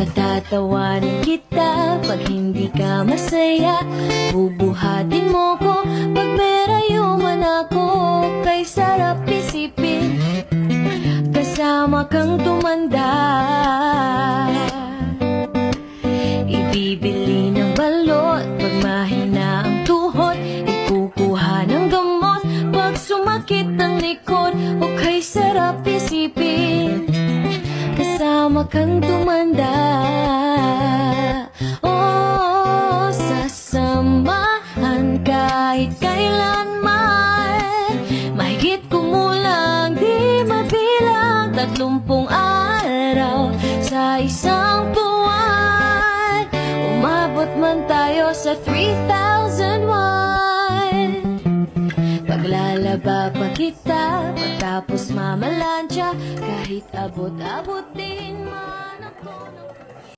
Patatawanin kita pag hindi ka masaya. Bubuhatin mo ko pag merayuman ako. Kay sarap isipin kasama kang tumanda. Ibibili ng balot pag mahina ang tuhod. Ikukuha ng gamot pag sumakit ang likod. O kay sarap isipin kasama kang tumanda. Oh, sasamahan kahit kailanman. Mahigit kumulang di mabilang 30 araw sa isang buwan. Umabot man tayo sa 3,001. Paglalaba pa kita pagtapos mamalansya. Kahit abot-abot din man.